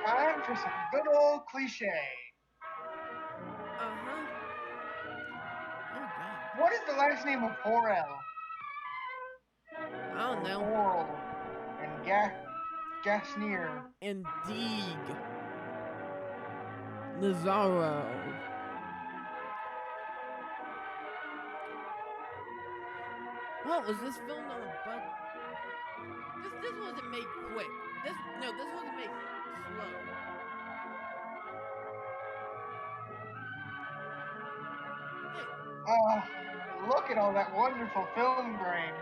time for some good old cliche. Uh-huh. Oh, God. What is the last name of Horel? I don't know. Oral and Gasnier. And Deeg. Nazaro. What, was this filmed on a bug? This wasn't made quick. This wasn't made slow. Hey. Oh, look at all that wonderful film grain.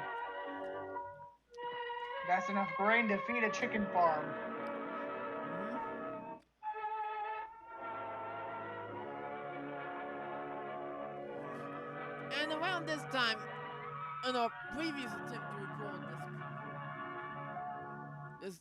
That's enough grain to feed a chicken farm. And around this time, in our previous attempt to record this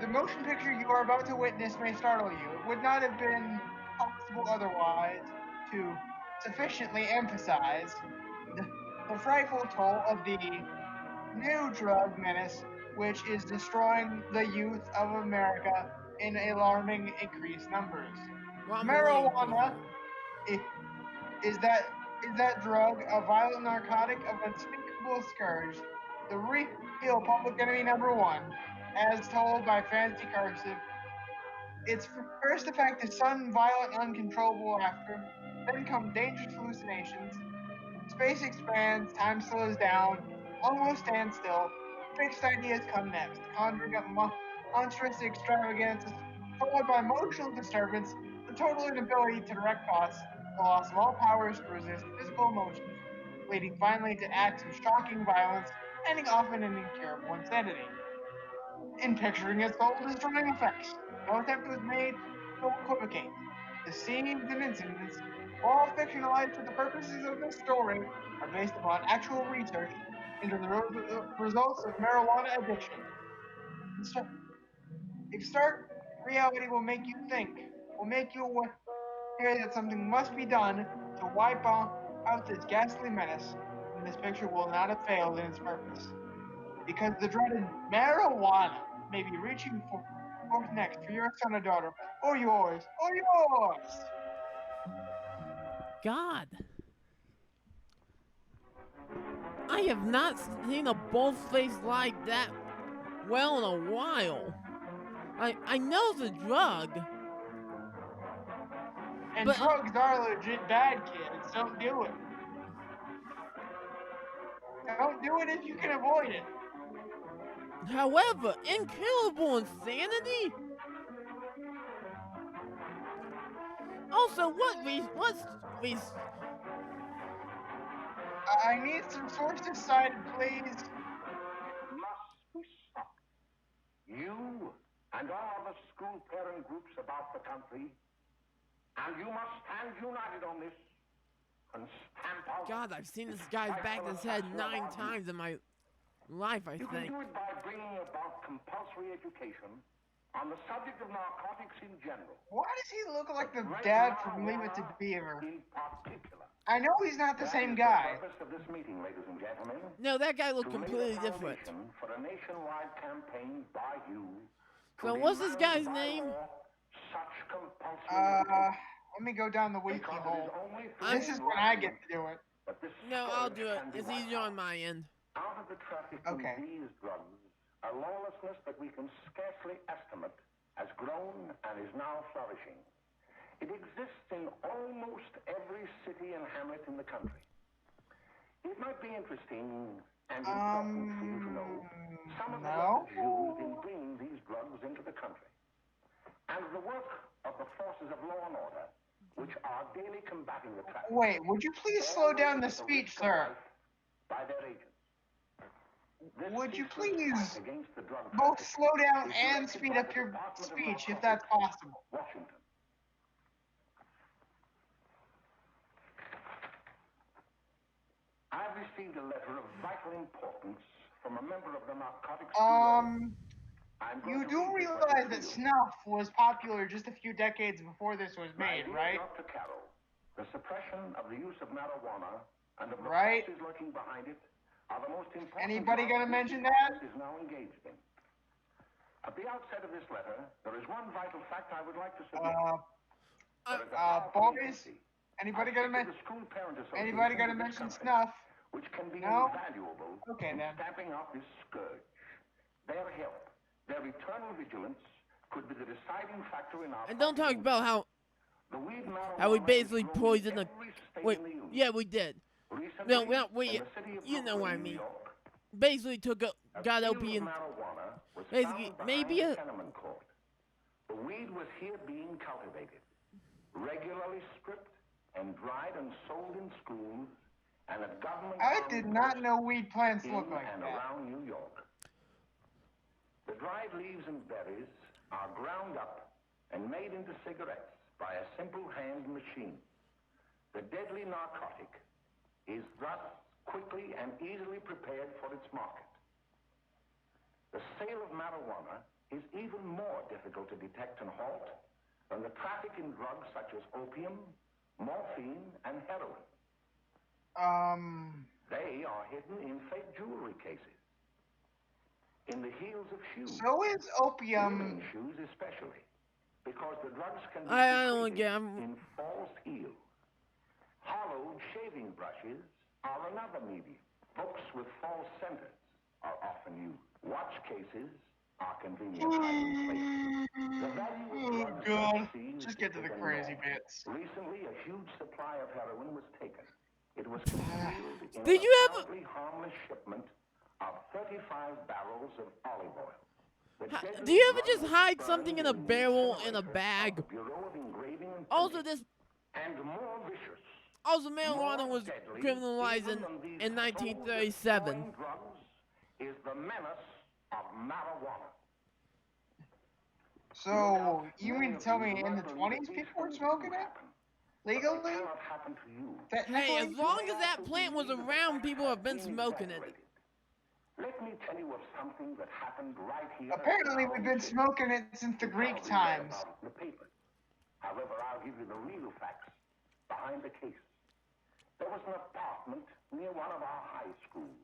The motion picture you are about to witness may startle you. It would not have been possible otherwise to sufficiently emphasize the frightful toll of the new drug menace, which is destroying the youth of America in alarming increased numbers. Marijuana is that drug, a violent narcotic of unspeakable scourge, the real public enemy number one, as told by Fancy Cursive. Its first effect is sudden, violent, uncontrollable laughter. Then come dangerous hallucinations. Space expands, time slows down, almost stands still. Fixed ideas come next, conjuring up monstrous extravagances, followed by emotional disturbance, the total inability to direct thoughts, the loss of all powers to resist physical emotions, leading finally to acts of shocking violence, ending often in incurable insanity. In picturing its soul-destroying effects, no attempt was made to equivocate. The scenes and incidents, all fictionalized for the purposes of this story, are based upon actual research into the results of marijuana addiction. If stark reality will make you think, will make you aware that something must be done to wipe out this ghastly menace, then this picture will not have failed in its purpose. Because the dreaded marijuana may be reaching forth next for your son or daughter, or yours, or yours. God. I have not seen a bold face like that well in a while. I know it's a drug. And But drugs are legit bad, kids. Don't do it. Don't do it if you can avoid it. however, incurable insanity? Also, what's I need some sources cited, please. Must be stopped. You and all other school parent groups about the country, and you must stand united on this and stamp out. God, I've seen this guy's back of his head 9 times in my life, I You think. can do it by bringing about compulsory education on the subject of narcotics in general. Why does he look like the dad from Leave It to Beaver? In particular. I know he's not the same That guy. is the purpose of this meeting, ladies and gentlemen. No, that guy looked To lay completely the different. foundation for a nationwide campaign by you. So what's this guy's name? Such compulsory Let me go down the wiki hole. This is when I get to do it. No, I'll do it. It's easier on my end. Out of the traffic of these drugs, a lawlessness that we can scarcely estimate has grown and is now flourishing. It exists in almost every city and hamlet in the country. It might be interesting and important for you to know some of the methods used in bringing these drugs into the country, and the work of the forces of law and order, which are daily combating the traffic. Wait, would you please slow down the speech, sir? By their agents. Would you please both slow down and speed up your speech, if that's possible? Washington. I received a letter of vital importance from a member of the Narcotics Bureau. You do realize that snuff was popular just a few decades before this was made, right? Dr. Carroll, the suppression of the use of marijuana and of the forces lurking behind it are the most important. Anybody gonna mention that? Is now engaged in. At the outset of this letter, there is one vital fact I would like to submit. Boys, anybody gonna mention snuff? Which can be No? invaluable in stamping out this scourge. Their help, their eternal vigilance, could be the deciding factor in our. And don't talk about how we basically poisoned the. Wait, yeah, we did. No, well, you know what I mean. Basically got opium. Basically, maybe a. The weed was here being cultivated, regularly stripped and dried and sold in schools and at government. I did not know weed plants look like and that. Around New York. The dried leaves and berries are ground up and made into cigarettes by a simple hand machine. The deadly narcotic is thus quickly and easily prepared for its market. The sale of marijuana is even more difficult to detect and halt than the traffic in drugs such as opium, morphine, and heroin. They are hidden in fake jewelry cases, in the heels of shoes. So is opium. Shoes especially, because the drugs can be in false heels. Hollowed shaving brushes are another medium. Books with false centers are often used. Watch cases are convenient hiding places. The value of drugs God. Just get to the crazy bits. Recently, a huge supply of heroin was taken. It was concealed in Did you ever? harmless shipment of 35 barrels of olive oil. Do you ever just hide something in a barrel in a bag? Also, this. And more vicious. Also, marijuana was criminalized in 1937. Drugs is the menace of marijuana. So, you mean to tell me in the 20s people were smoking it? Legally? Hey, as long as that plant was around, people have been smoking it. Let me tell you of something that happened right here. Apparently, we've been smoking it since the Greek times. However, I'll give you the real facts behind the case. There was an apartment near one of our high schools.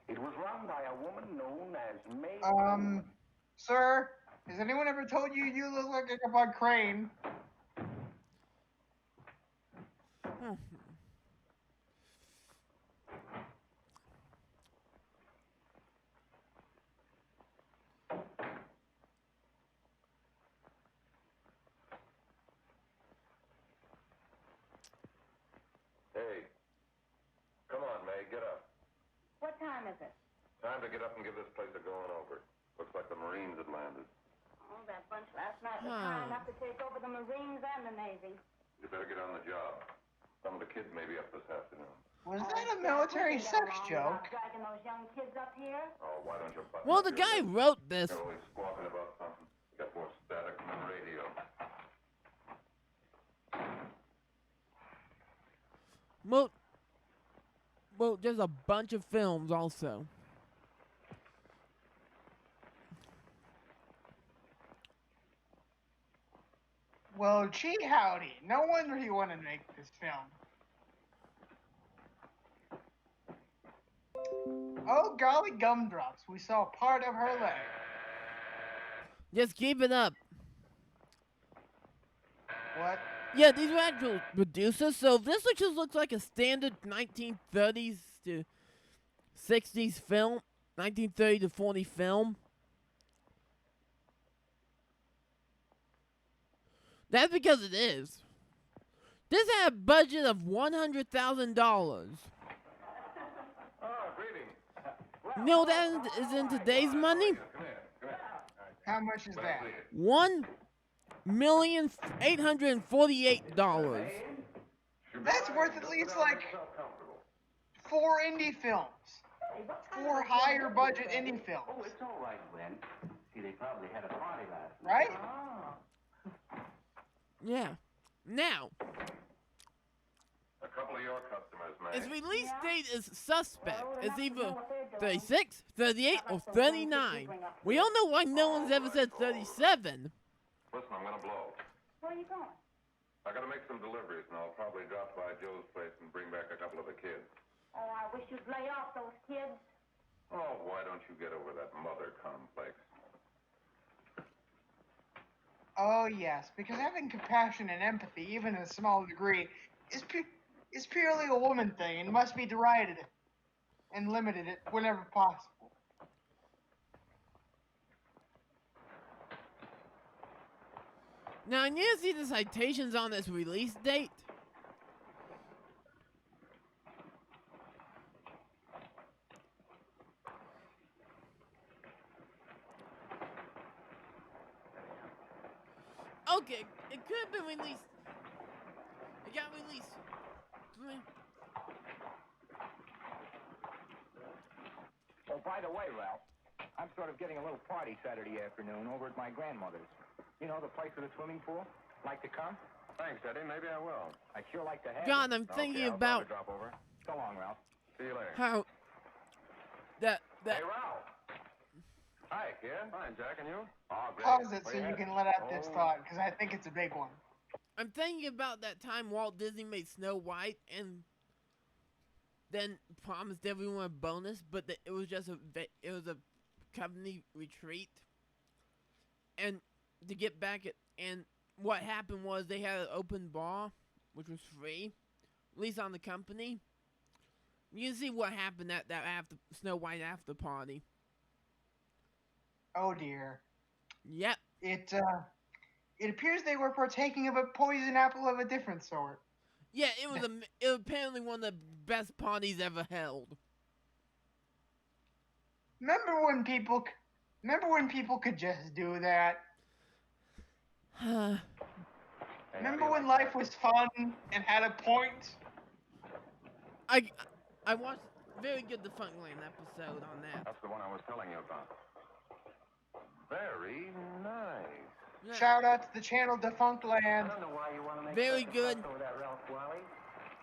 It was run by a woman known as May. Sir, has anyone ever told you you look like a Bug Crane? Hey, come on, May, get up. What time is it? Time to get up and give this place a going over. Looks like the Marines had landed. Oh, that bunch last night was high enough to take over the Marines and the Navy. You better get on the job. Some of the kids may be up this afternoon. Was that a military sex joke? Dragging those young kids up here? Oh, why don't you button Well, up the your guy lips? wrote this. You're always squawking about something. You got more static than the radio. Well, there's a bunch of films also. Well, gee howdy. No wonder he wanted to make this film. Oh, golly gumdrops. We saw part of her leg. Just keep it up. What? Yeah, these were actual producers, so this just looks like a standard 1930s to 60s film. 1930 to 40 film. That's because it is. This had a budget of $100,000. Oh, greetings. You know what that is in today's money? How much is that? $1,848,000. That's worth at least like 4 indie films. 4 higher budget indie films. Oh, it's all right, Gwen. See, they probably had a party last night. Right? Yeah. Now, A couple of your customers, May. its release date is suspect. It's either 36, 38, or 39. We don't know why no one's ever said 37. Listen, I'm gonna blow. Where are you going? I gotta make some deliveries, and I'll probably drop by Joe's place and bring back a couple of the kids. Oh, I wish you'd lay off those kids. Oh, why don't you get over that mother complex? Oh, yes, because having compassion and empathy, even in a small degree, is purely a woman thing and must be derided and limited whenever possible. Now, I need to see the citations on this release date. Okay, it could have been released. It got released. Oh, by the way, Ralph, I'm sort of getting a little party Saturday afternoon over at my grandmother's. You know, the place with the swimming pool? Like to come? Thanks, Eddie. Maybe I will. I'd sure like to have God, you. I'm thinking Okay, I'll about probably drop over. So long, Ralph. See you later. how that Hey, Ralph. Hi, kid. Fine, Jack, and you? Oh, great. Pause it Where so you headed? can let out this thought, because I think it's a big one. I'm thinking about that time Walt Disney made Snow White and then promised everyone a bonus, but it was just a company retreat, and to get back at and what happened was they had an open bar, which was free, at least on the company. You can see what happened at that Snow White after party. Oh dear. Yep. It appears they were partaking of a poison apple of a different sort. Yeah, it was it was apparently one of the best parties ever held. Remember when people could just do that? Remember when life was fun and had a point? I watched very good the Funkland episode on that. That's the one I was telling you about. Very nice. Yeah. Shout out to the channel Defunct I Land. don't know why you want to make Very such a good. fuss over that Ralph Wally.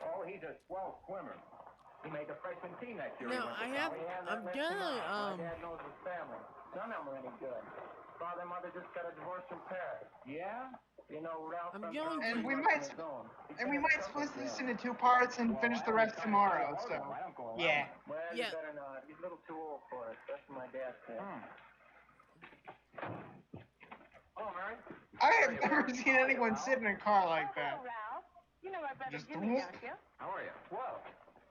Oh, he's a swell swimmer. He made the freshman team that year. Now, I'm gonna, My dad knows his family. None of them are any good. Father and mother just got a divorce from Paris. Yeah? You know, Ralph... And we might split this into 2 parts and finish the rest tomorrow, so... Yeah. Well, Yeah. you better not. He's a little too old for it. That's what my dad said. Hello, Mary. I have never seen anyone sit in a car like that. Hello, Ralph. You know my brother Just Jimmy, whoop. don't you? How are you? Well,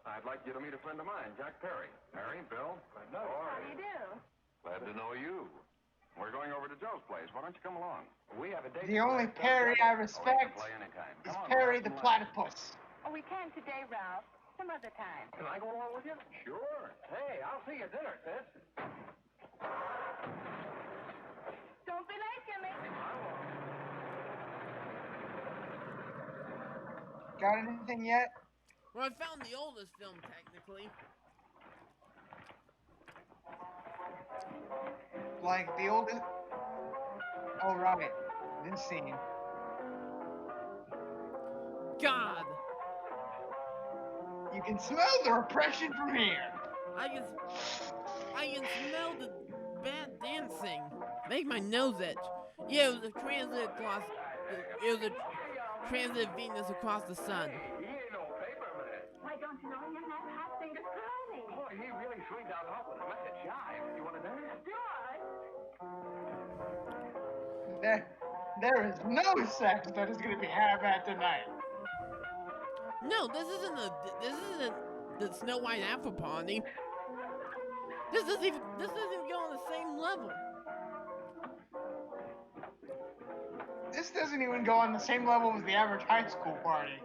I'd like you to meet a friend of mine, Jack Perry. Mary, Bill. How do you do? Glad to know you. We're going over to Joe's place. Why don't you come along? We have a date. The only Perry I respect Play anytime. is Come on, Perry Ralph, the and platypus. Oh, we can today, Ralph. Some other time. Can I go along with you? Sure. Hey, I'll see you at dinner, sis. Don't be late, Jimmy. Got anything yet? Well, I found the oldest film technically. Like the oldest... Oh, right. This scene. God, You can smell the repression from here. I can smell the bad dancing. Make my nose itch. Yeah, it was a transit across. It was a transit of Venus across the sun. He ain't no paper man. Why don't you know him that hot thing is clothing? Boy, he really swings out hot with a message jive. You want to dance? There is no sex that is going to be had at tonight. No, this isn't the Snow White after party. This doesn't even go on the same level. This doesn't even go on the same level as the average high school party.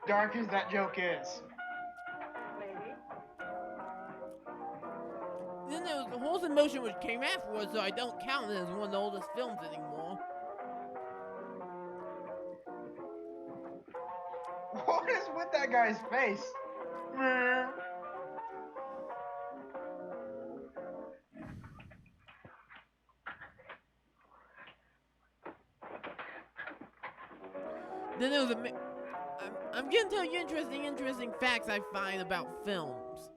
Dark as that joke is. Maybe. Then there was the Horse in Motion, which came afterwards, so I don't count it as one of the oldest films anymore. What is with that guy's face? Meh. Then there was I'm gonna tell you interesting facts I find about films.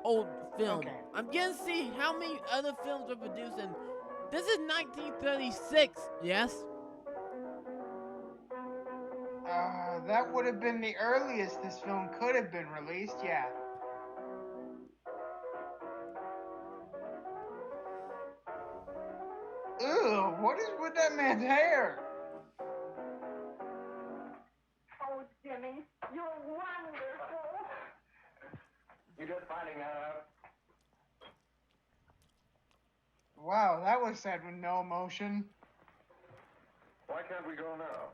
Old film. Okay. I'm gonna see how many other films were produced in. This is 1936, yes? That would have been the earliest this film could have been released, yeah. Ew, what is with that man's hair? Oh, Jimmy, you're wonderful. You just finding that out? Wow, that was said with no emotion. Why can't we go now?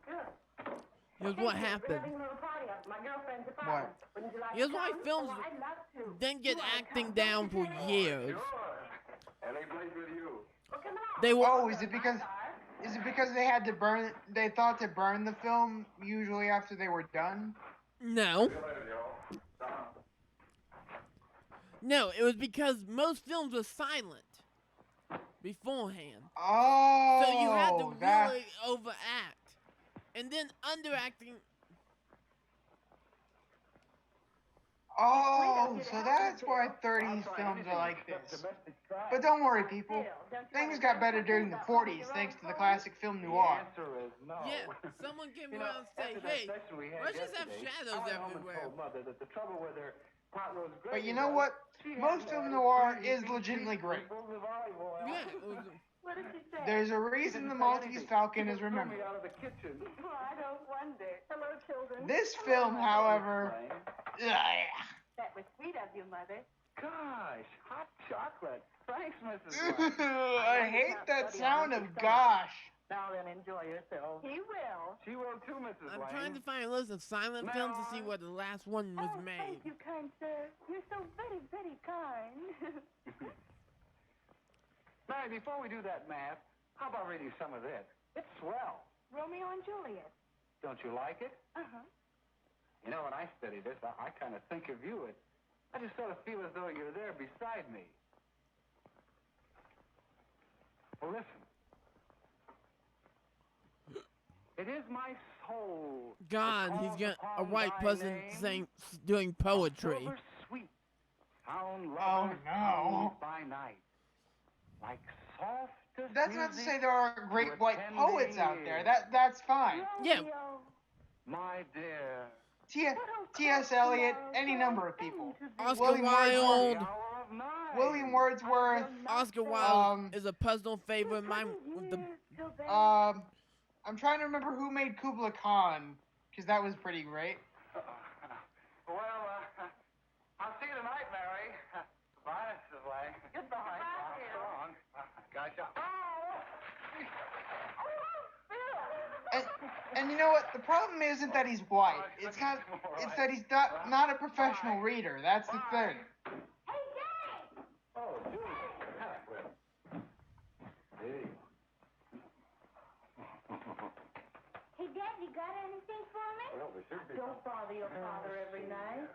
Good. Here's what happened. Having a little party at my girlfriend's apartment. Wouldn't you like Here's to why come? films Oh, I'd love to. didn't get You wanna acting come? down for years. Sure. Any place with you. Well, come along. They were Oh, is it because they had to burn? They thought to burn the film usually after they were done. no, See you later, Joe. no. It was because most films were silent beforehand, Oh, so you had to that. really overact, and then underacting. Oh, so that's why 30s films are like this. But don't worry, people. Things got better during the 40s thanks to the classic film noir. The answer is no. Yeah, someone came You know, around and say, after that "Hey, session we had let's just have yesterday, shadows I went home and everywhere." told Mother that the trouble with her pot roast But gravy you know was what? she had Most to film add noir 3 is big legitimately great. teaspoons of olive oil. Yeah, it was, What did she say? There's a reason the Maltese Falcon is She threw me remembered. out of the kitchen. Oh, I don't wonder. Hello, children. This film, however, That was sweet of you, Mother. Gosh, hot chocolate. Thanks, Mrs. Black. I hate that sound of gosh. Now then, enjoy yourself. He will. She will too, Mrs. I'm Lane. trying to find a list of silent films to see where the last one was Oh, made. thank you, kind sir. You're so very, very kind. Mary, before we do that math, how about reading some of this? It's swell. Romeo and Juliet. Don't you like it? Uh-huh. You know, when I study this, I kind of think of you. I just sort of feel as though you're there beside me. Well, listen. It is my soul. God, that he's calls got a upon white thy person name. doing poetry. Silver sweet, found Oh, lovers no. by night, like softest That's not to music say there aren't great with white tender poets out there. ears. That's fine. Yeah. Romeo. My dear. T.S. Eliot, any number of people. Oscar William The Wilde. hour of night. William Wordsworth. Oscar Wilde is a personal favorite of mine. With the I'm trying to remember who made Kubla Khan, because that was pretty great. Well, I'll see you tonight, Mary. Bye, Mrs. Lang. Goodbye. So long. Gotcha. And you know what? The problem isn't that he's white. It's that he's not a professional reader. That's the thing. Hey, Dad! Oh, Julie. Hey. Hey, Dad, you got anything for me? Well, we should be. Don't bother your father every night.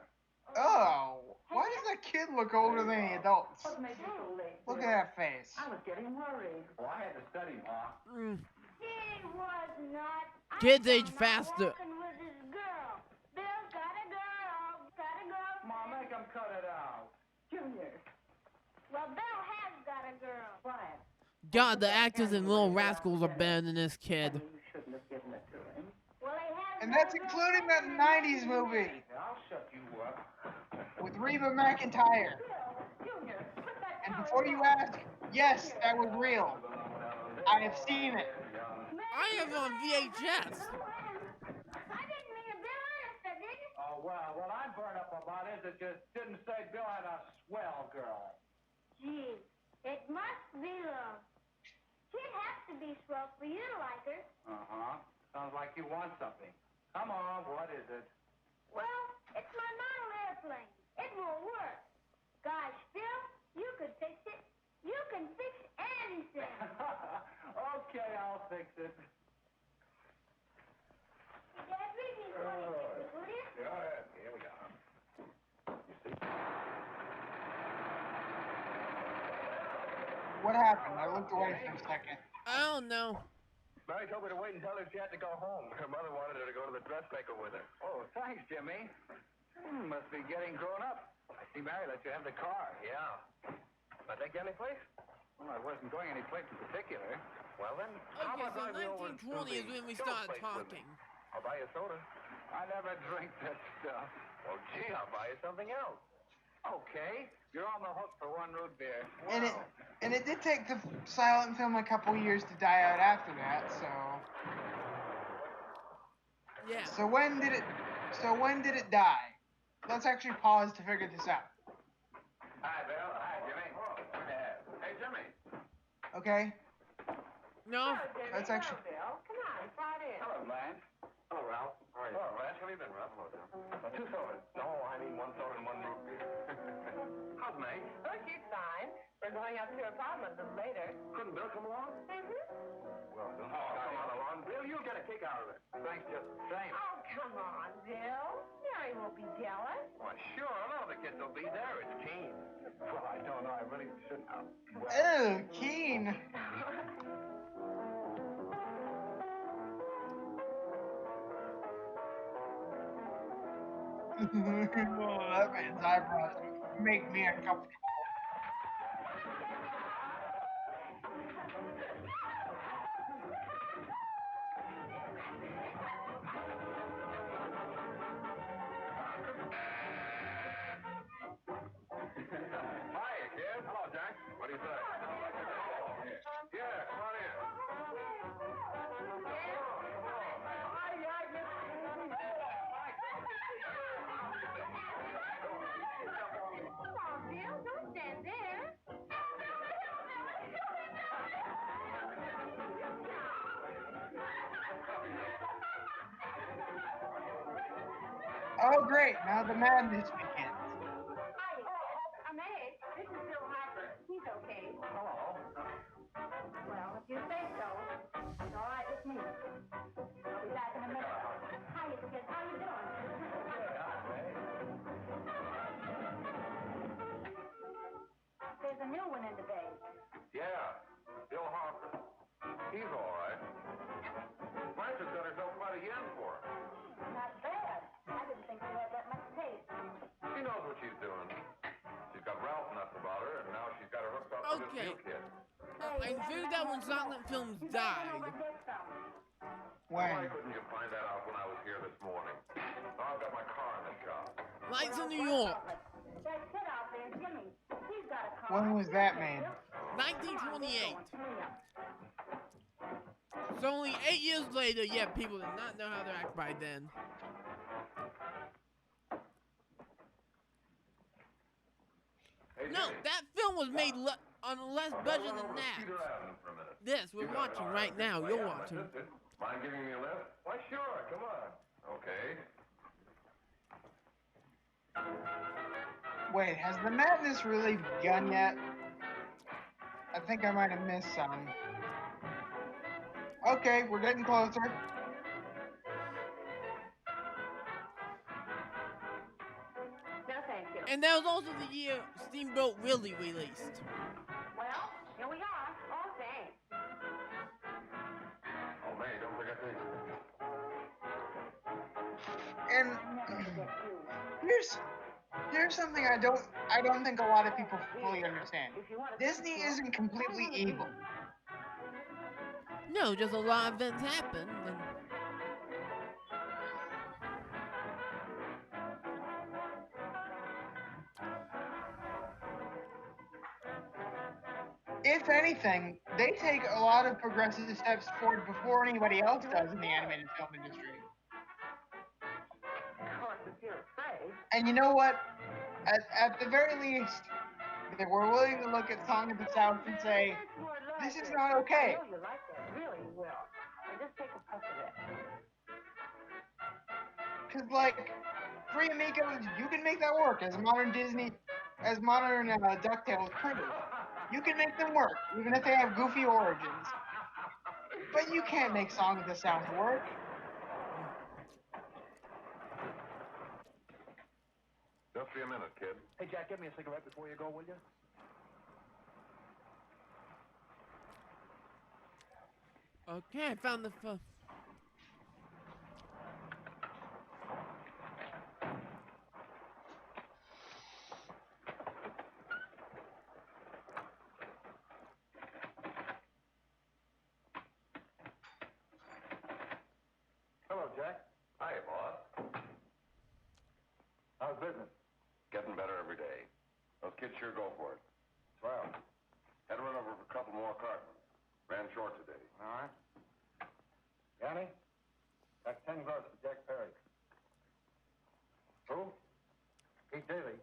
Oh, why does that kid look older than the adults? What made you so late? Look at dear? that face. I was getting worried. Well, I had to study, Ma. He was not. Kids I age saw him faster. walking with his girl. Bill's got a girl. Got a girl. Ma, make him cut it out. Junior. Well, Bill has got a girl. Quiet. God, the actors in Little Rascals are better than this kid. You shouldn't have given it to him. Well, he has. And got that's a girl including that and 90s movie Yeah, I'll shut you up. with Reba McEntire. Bill, Junior, put that And collar before you on. ask, yes, that was real. I have seen it. I have it on VHS. I didn't mean to be honest, I didn't. Oh, well, what I'm burned up about is it just didn't say Bill had a swell girl. Gee, it must be love. She'd have to be swell for you to like her. Uh-huh. Sounds like you want something. Come on, what is it? Well, it's my model airplane. It won't work. Gosh, Bill, you could fix it. You can fix anything. Okay, I'll fix it. Dad, read me 26, will you? Yeah, here we are. You see? What happened? I looked away for a second. I don't know. Mary told me to wait and tell her she had to go home. Her mother wanted her to go to the dressmaker with her. Oh, thanks, Jimmy. Must be getting grown up. I see Mary let you have the car. Yeah. Can I take you any place? Well, I wasn't going any place in particular. Well, then, how Okay, about so I go over to 1920 is the when we Joe's started place with talking. me? I'll buy you a soda. I never drink that stuff. Well, gee, I'll buy you something else. Okay, you're on the hook for one root beer. And it did take the silent film a couple years to die out after that. So. Yeah. So when did it die? Let's actually pause to figure this out. Hi, Bill. Hi, Jimmy. Hey, Jimmy. Okay? No. That's actually. Bill. Come on, slide in. Hello, Blanche. Hello, Ralph. How are you? Hello, Blanche. How have you been, Ralph? Hello, Tom. 2 sodas. No, I mean 1 soda and 1 root beer. How's May? Oh, she's fine. We're going up to her apartment a little later. Couldn't Bill come along? Well, don't come on along. Bill, you'll get a kick out of it. Thanks just the same. Oh, come on, Bill. Mary won't be jealous. Why, sure. All the kids will be there. It's Keen. Well, I don't know. I really shouldn't have. Ew, Keen. Oh, that man's eyebrows make me uncomfortable. Hiya, kid. Hello, Jack. What do you say? Yeah, come on in. Come on, Bill. Don't stand there. Oh, great. Now the madness begins. Hi, May. This is Bill Harper. He's okay. Hello. Well, if you say so. It's all right with me. I'll be back in a minute. Hi, kids. How you doing? There's a new one in the bay. Yeah, Bill Harper. He's all right. Blanche has got herself quite a yen for him. Not bad. I didn't think she had that much taste. She knows what she's doing. She's got Ralph nuts about her, and now she's got her hooked up with this Okay. new kid. I figured out when silent films died. Why When? couldn't you find that out when I was here this morning? Now I've got my car in the shop. Lights in New York, That kid out there, Jimmy. He's got a car. When was that made? 1928. So only 8 years later, yeah, people did not know how to act by then. Hey, No, Jimmy, that film was made on a less I'll budget run than over to that. Cedar Avenue for a minute. This, we're You got a watching car, right haven't you? now. Oh, You're yeah, watching. my sister. Mind giving me a lift? Why, sure. Come on. Okay. Wait, has the madness really begun yet? I think I might have missed some. Okay, we're getting closer. No, thank you. And that was also the year Steamboat Willie released. Well, here we are. Oh, thanks. Oh, May, don't forget these. And here's something I don't think a lot of people fully understand. Disney isn't completely evil. No, just a lot of events happened. And If anything, they take a lot of progressive steps forward before anybody else does in the animated film industry. Of course, if you're afraid. And you know what? At the very least, they were willing to look at Song of the South and say, this is not okay. I know you like that. Really, you will. Now just take a puff of it. Because, like, Three Amigos, you can make that work as modern DuckTales crew. You can make them work, even if they have goofy origins. But you can't make Song of the South work. Just be a minute, kid. Hey, Jack, give me a cigarette before you go, will you? okay, I found the. Hello, Jack. Hiya, boss. How's business? Get Getting better every day. Those kids sure go for it. Well, Had to run over for a couple more cartons. Ran short today. all right. Yanni, that's 10 gross for Jack Perry. Who? Pete Daly.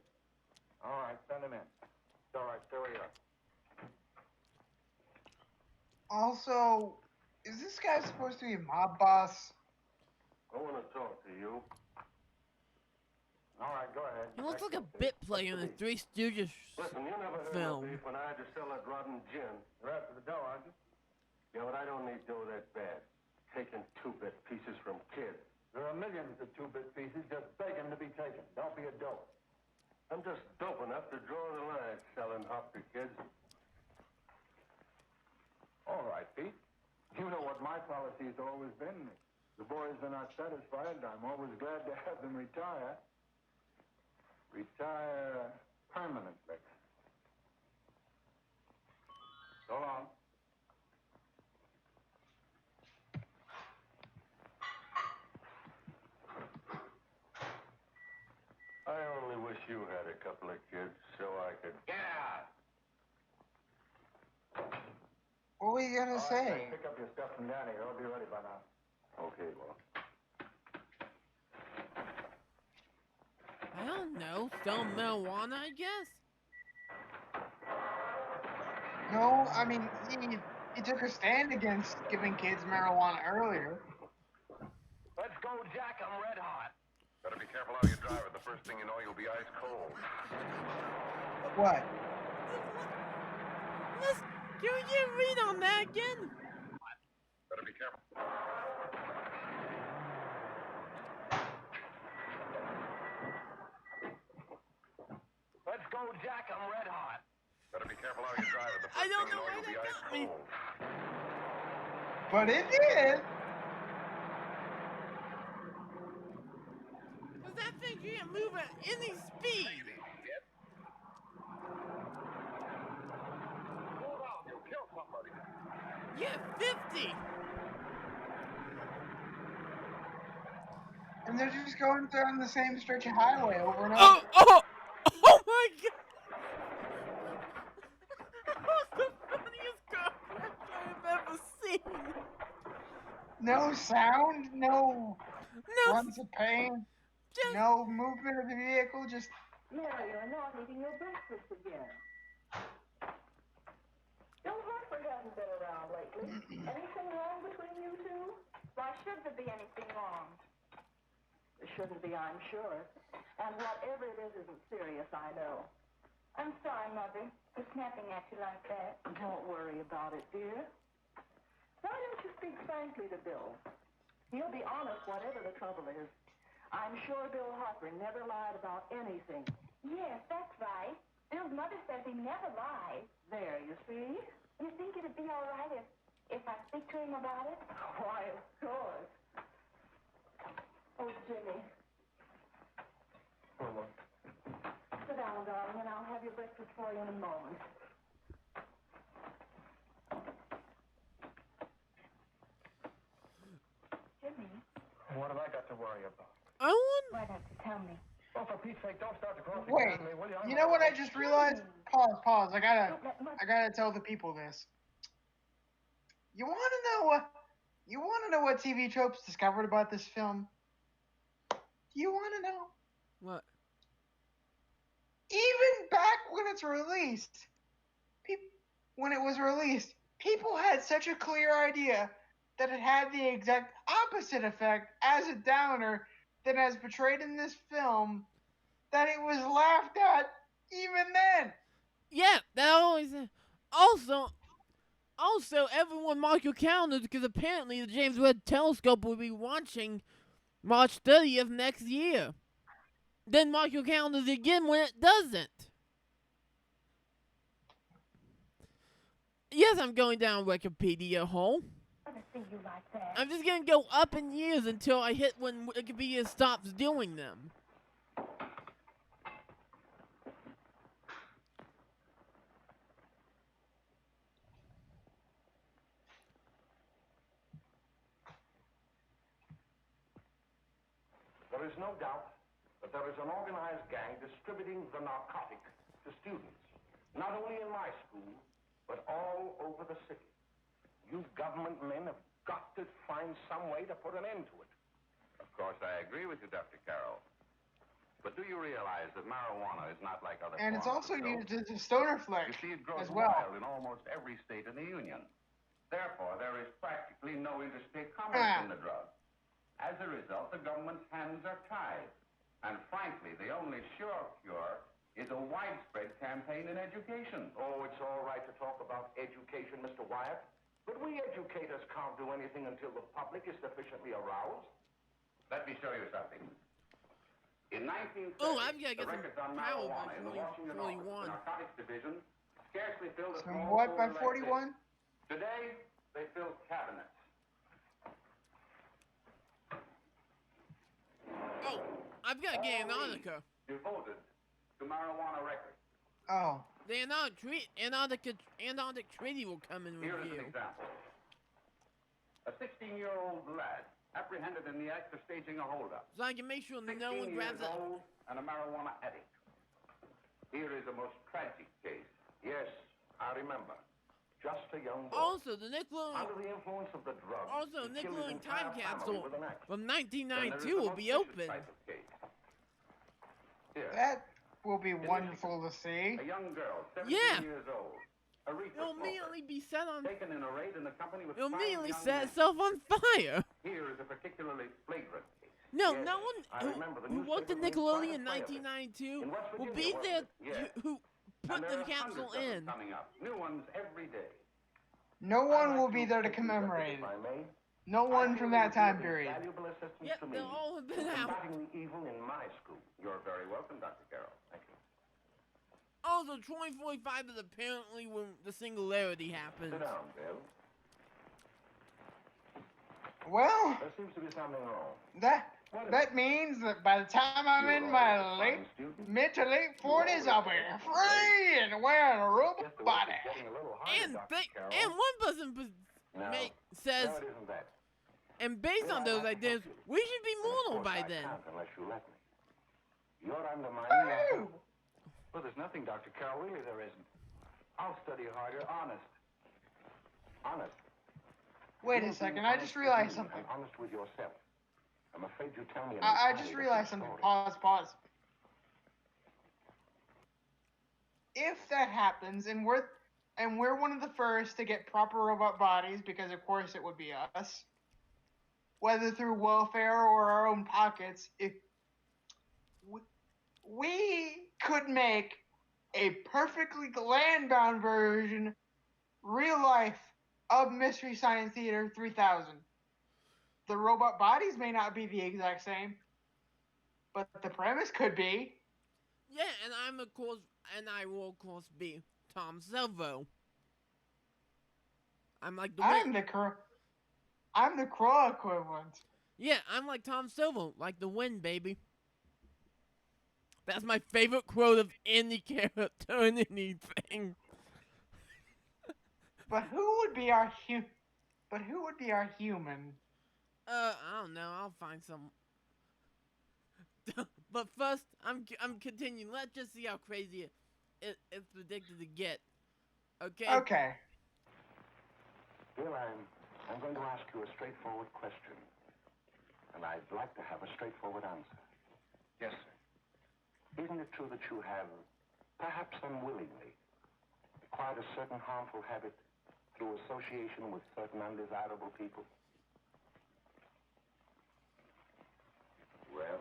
All right, send him in. It's all right, stay where you are. Also, is this guy supposed to be a mob boss? I want to talk to you. All right, go ahead. He looks like a bit player in the Three Stooges Listen, you never heard film. no beef when I had to sell that rotten gin. You're after the dough, aren't you? Yeah, but I don't need dough that bad. Taking two-bit pieces from kids. There are millions of two-bit pieces just begging to be taken. Don't be a dope. I'm just dope enough to draw the line selling hop to kids. All right, Pete. You know what my policy's always been. The boys are not satisfied. I'm always glad to have them retire. Retire permanently. So long. I only wish you had a couple of kids so I could... Yeah! What were you gonna say? Right, pick up your stuff from down here. I'll be ready by now. Okay, well. I don't know. Sell marijuana, I guess? No, I mean, he took a stand against giving kids marijuana earlier. Let's go, Jack. I'm red hot. Better be careful how you drive it. The first thing you know, you'll be ice cold. What? Can we get a read on that again? Better be careful. Let's go, Jack. I'm red hot. Better be careful how you drive it. The I first don't thing you know know, why you'll be that ice got me. cold. But it did. Because that thing can't move at any speed. Hold on, you'll kill somebody. Yeah, 50. And they're just going down the same stretch of highway over and over. Oh my god. That was the funniest car crash I've ever seen. No sound, no No, runs of pain, just no movement of the vehicle, just Mary, you're not eating your breakfast again. Bill Hartford hasn't been around lately. Anything wrong between you two? Why should there be anything wrong? There shouldn't be, I'm sure. And whatever it is isn't serious, I know. I'm sorry, Mother, for snapping at you like that. Don't worry about it, dear. Why don't you speak frankly to Bill? He'll be honest whatever the trouble is. I'm sure Bill Harper never lied about anything. Yes, that's right. Bill's mother says he never lies. There, you see? You think it'd be all right if I speak to him about it? Why, of course. Oh, Jimmy. Well, Sit down, darling, and I'll have your breakfast for you in a moment. Jimmy, what have I got to worry about? I want. why don't you tell me? Well, for Pete's sake, don't start the crossing wait. on me, will you? You know what I just realized? Pause. I gotta tell the people this. You wanna know what TV tropes discovered about this film? Do you wanna know? What? Even back when it was released, people had such a clear idea that it had the exact opposite effect as a downer than as portrayed in this film, that it was laughed at even then. Yeah, that always. Also, everyone mark your calendars because apparently the James Webb Telescope will be launching March 30th next year. Then mark your calendars again when it doesn't. Yes, I'm going down Wikipedia hole. I want to see you like that. I'm just gonna go up in years until I hit when Wikipedia stops doing them. There is no doubt but there is an organized gang distributing the narcotic to students, not only in my school, but all over the city. You government men have got to find some way to put an end to it. Of course, I agree with you, Dr. Carroll. But do you realize that marijuana is not like other And it's forms also of dope? used as a stoner flick You see, it grows as well. wild in almost every state in the Union. Therefore, there is practically no interstate commerce in the drug. As a result, the government's hands are tied. And frankly, the only sure cure is a widespread campaign in education. Oh, it's all right to talk about education, Mr. Wyatt. But we educators can't do anything until the public is sufficiently aroused. Let me show you something. In 1930, I've got to the get some records on power marijuana by in the Washington office, 41. the narcotics division, scarcely filled a Some small what by folder like 41? this. Today, they fill cabinets. Oh, I've got to get Antarctica. Devoted to marijuana records. Oh. The Antarctic Treaty will come in Here is an review. example. A 16-year-old lad apprehended in the act of staging a holdup. So I can make sure 16 no one grabs years it. old and a marijuana addict. Here is a most tragic case. Yes, I remember. Just a young boy. Also, the Nickelodeon, Under the influence of the drug. also he killed his Nickelodeon Time entire Capsule family with an axe. from Then there is 1992 the will most be vicious open. type of case. Here, That will be wonderful to see. a young girl, 17 Yeah. years old, a reefer It'll smoker, immediately be set on. taken in a raid in the company with It'll 5 immediately young set men. itself on fire. Here is a particularly flagrant case. No, Yes, no I one remember the who worked at newspaper being Nickelodeon in trying to play of it. 1992 In West will Virginia, be wasn't there it? Yes. who And put there the are capsule hundreds of them in. coming up. New ones every day. No I'd one like will be there to take these records, commemorate if it. I may. No I one feel from they that would be time of period. Valuable assistance Yep, to me they'll all have in been out. combating the evil in my school. You're very welcome, Dr. Carroll. Thank you. Also, 2045 is apparently when the singularity happens. Sit down, Bill. Well, There seems to be something wrong. that means that by the time I'm in my mid to late 40s, I'll be free and wearing a robot Guess the work body. is getting a little harder, And Dr. Carroll. and one person No. says, No, it isn't that. and based on I'd those like to ideas, help you. we should be But of mortal course by I then. can't unless you let me. You're undermining my Woo! hope. Well, there's nothing, Dr. Carroll. Really, there isn't. I'll study harder, honest. Honest. Wait You're a second, being I honest just with realized me something. and honest with yourself. I'm afraid you tell me an I entirely just different realized something. story. Pause. If that happens, and we're one of the first to get proper robot bodies, because of course it would be us, whether through welfare or our own pockets, if we could make a perfectly land-bound version, real life, of Mystery Science Theater 3000. The robot bodies may not be the exact same, but the premise could be. Yeah, and I will of course be Tom Selvo. I'm like the I'm the Crow equivalent. Yeah, I'm like Tom Selvo, like the wind, baby. That's my favorite quote of any character in anything. But who would be our human? I don't know. I'll find some. But first, I'm continuing. Let's just see how crazy it's predicted to get. Okay. Okay. Bill, I'm going to ask you a straightforward question. And I'd like to have a straightforward answer. Yes, sir. Isn't it true that you have, perhaps unwillingly, acquired a certain harmful habit through association with certain undesirable people? Well?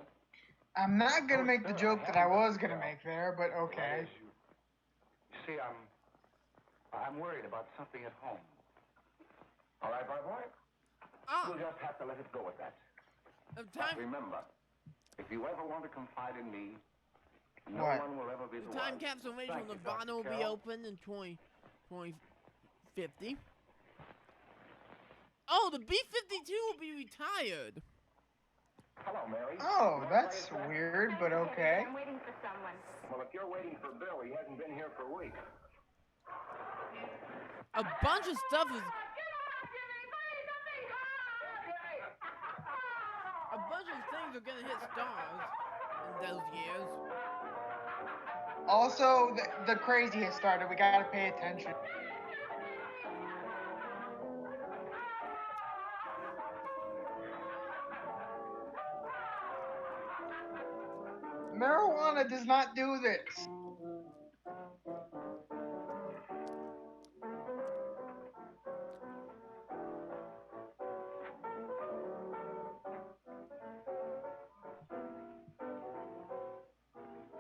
I'm not gonna make the sir, joke I that I haven't, was gonna Bill. make there, but okay. You see, I'm worried about something at home. All right, my boy? Ah, We'll just have to let it go at that. the But time remember, if you ever want to confide in me, no What? one will ever be the time wiser. capsule mission Thank you, Nirvana will Dr. be Carroll. open in 2050. Oh, the B-52 will be retired. Hello, Mary. Oh, You wanna that's play a track? weird, but okay. I'm waiting for someone. Well, if you're waiting for Bill, he hasn't been here for weeks. A bunch of stuff is. A bunch of things are gonna hit stars. in those years. Also, the crazy has started. We gotta pay attention. Marijuana does not do this.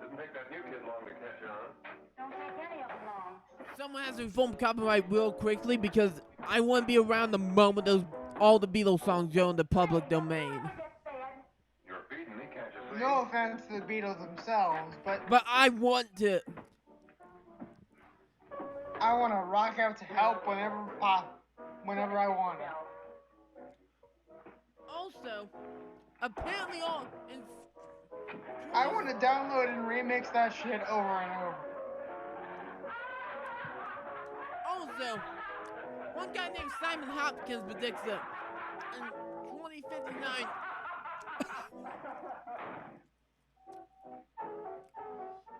Didn't take that new kid long to catch on. Don't take any of them long. Someone has to inform copyright real quickly because I want to be around the moment all the Beatles songs go in the public domain. You're feeding me, can't you see? No offense to the Beatles themselves, but I want to. I want to rock out to help whenever I want it. Also, apparently I want to download and remix that shit over and over. Also, one guy named Simon Hopkins predicts that in 2059,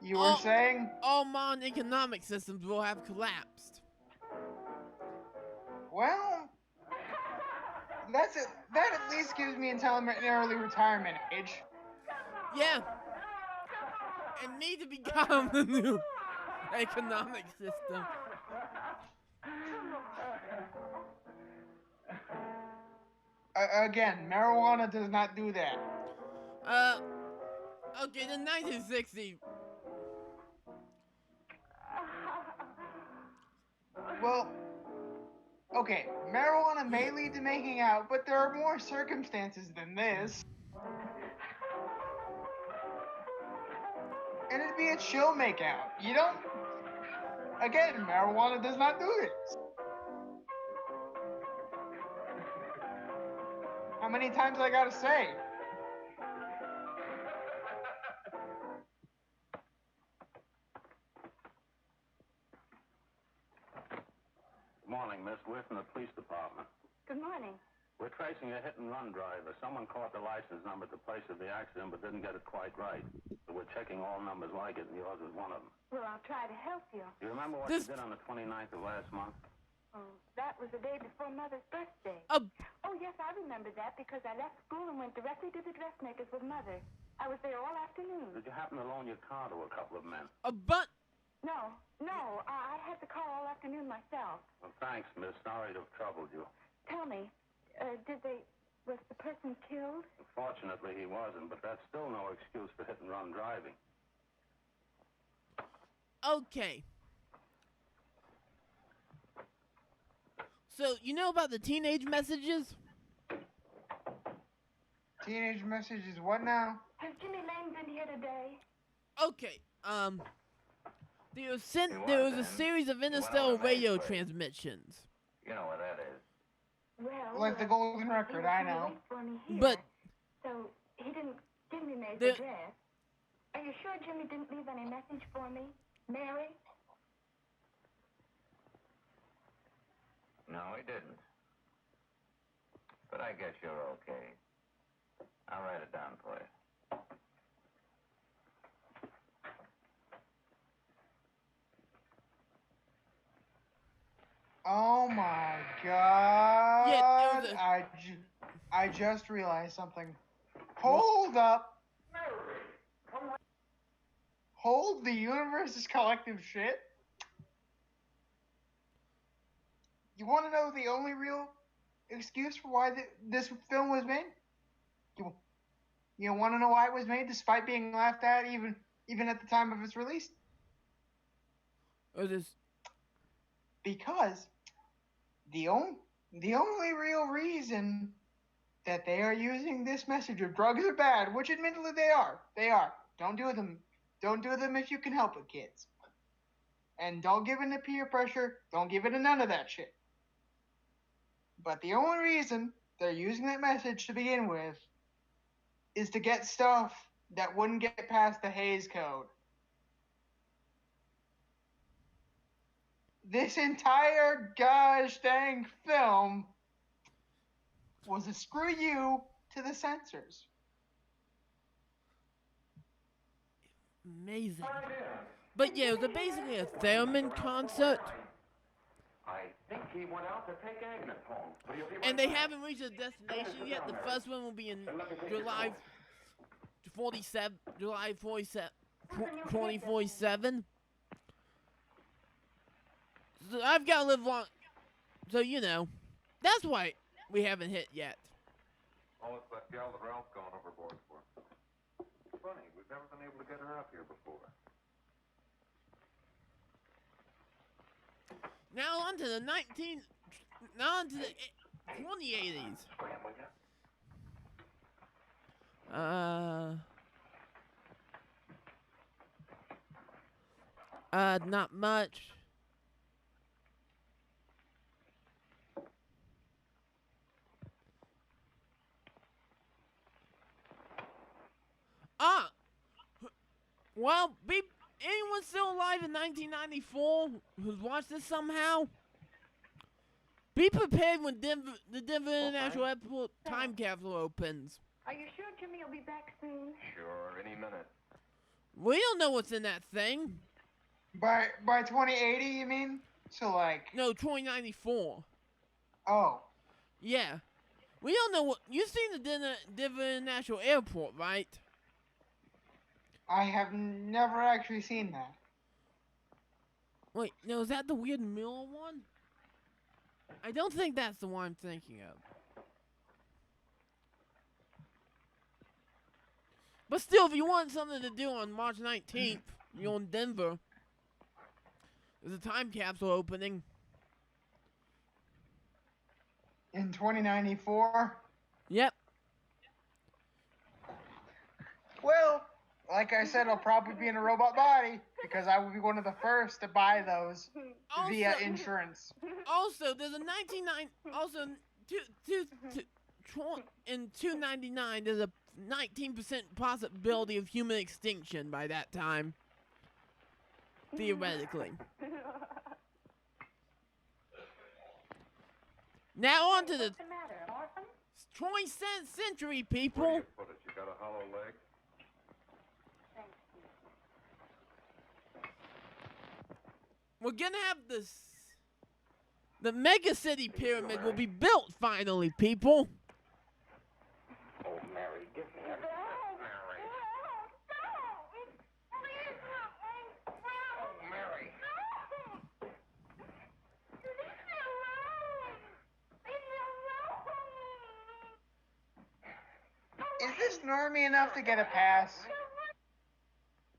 You were saying? all modern economic systems will have collapsed. Well, that's it. That at least gives me until I'm at an early retirement age. Yeah. And me to become the new economic system. Again, marijuana does not do that. Okay, the 1960s. Well, okay, marijuana may lead to making out, but there are more circumstances than this. And it'd be a chill makeout. You don't. Again, marijuana does not do this. How many times I gotta say? Good morning, miss. We're from the police department. Good morning. We're tracing a hit-and-run driver. Someone caught the license number at the place of the accident but didn't get it quite right. So we're checking all numbers like it, and yours is one of them. Well, I'll try to help you. Do you remember what you did on the 29th of last month? Oh, that was the day before Mother's birthday. Oh, Yes, I remember that because I left school and went directly to the dressmaker's with Mother. I was there all afternoon. Did you happen to loan your car to a couple of men? but No, I had the car all afternoon myself. Well, thanks, miss. Sorry to have troubled you. Tell me, was the person killed? Fortunately, he wasn't, but that's still no excuse for hit-and-run driving. okay. So, you know about the teenage messages? Teenage messages, what now? Has Jimmy Lane been here today? Okay, there was a series of interstellar radio transmissions. You know where that is. Well, Like the Golden Record, I know. For me here. But So he didn't give me May's The- address. Are you sure Jimmy didn't leave any message for me? Mary? No, he didn't. But I guess you're okay. I'll write it down for you. Oh my god. Yeah, there was I just realized something. Hold up. Hold the universe's collective shit. You want to know the only real excuse for why this film was made? You want to know why it was made, despite being laughed at even at the time of its release? Because the only real reason that they are using this message of drugs are bad, which admittedly they are. Don't do them. Don't do them if you can help it, kids. And don't give in to peer pressure. Don't give in to none of that shit. But the only reason they're using that message to begin with is to get stuff that wouldn't get past the Hays Code. This entire gosh dang film was a screw you to the censors. amazing. But yeah, it was basically a theremin concert. I think he went out to take Agnes home. And they haven't reached a destination yet. The first one will be in July 2047. So I've got to live long. So, you know, that's why we haven't hit yet. Oh, it's that gal that Ralph's gone overboard for. Funny, we've never been able to get her up here before. Now on to the 2080s. Not much. Well, anyone still alive in 1994 who's watched this somehow? Be prepared when the Denver International Airport time capsule opens. Are you sure Jimmy will be back soon? Sure, any minute. We don't know what's in that thing. By 2080, you mean? So like. No, 2094. Oh. Yeah. We don't know what. You've seen the Denver International Airport, right? I have never actually seen that. Wait, no, is that the Weird Mill one? I don't think that's the one I'm thinking of. But still, if you want something to do on March 19th, you're in Denver. There's a time capsule opening. In 2094? Yep. Well, like I said, I'll probably be in a robot body because I will be one of the first to buy those via insurance. Also, there's a 99. Also, in 299, there's a 19% possibility of human extinction by that time. Theoretically. Now on to the 20th century, people. Where do you put it? You got a hollow leg? We're gonna have this. The mega city pyramid will be built finally, people. Oh, Mary, give me a... Mary. Oh, Mary. Is this normie enough to get a pass?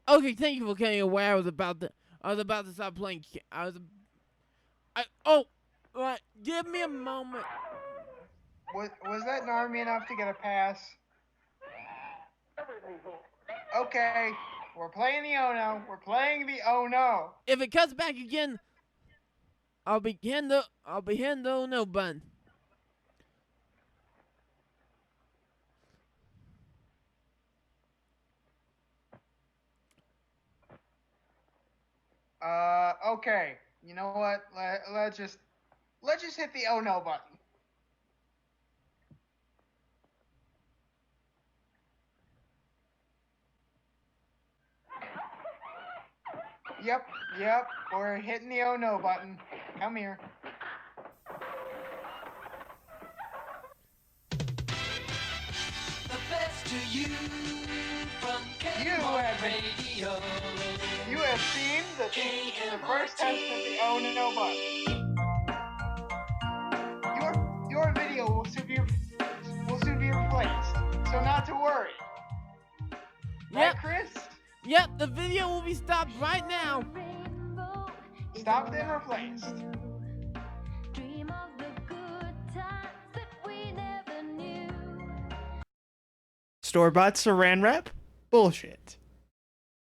Okay, thank you for getting aware. I was about to stop playing. Right. Give me a moment. Was that normie enough to get a pass? Okay, we're playing the oh no. We're playing the oh no. If it cuts back again, I'll be hitting the oh no button. Okay. You know what? Let's just hit the oh no button. Yep. We're hitting the oh no button. Come here. The best to you from Radio. You have seen the first test of the oh no button. Your video will soon be replaced, so not to worry. Right, Chris? Yep, the video will be stopped right now. Stopped and replaced. Store-bought saran wrap? Bullshit.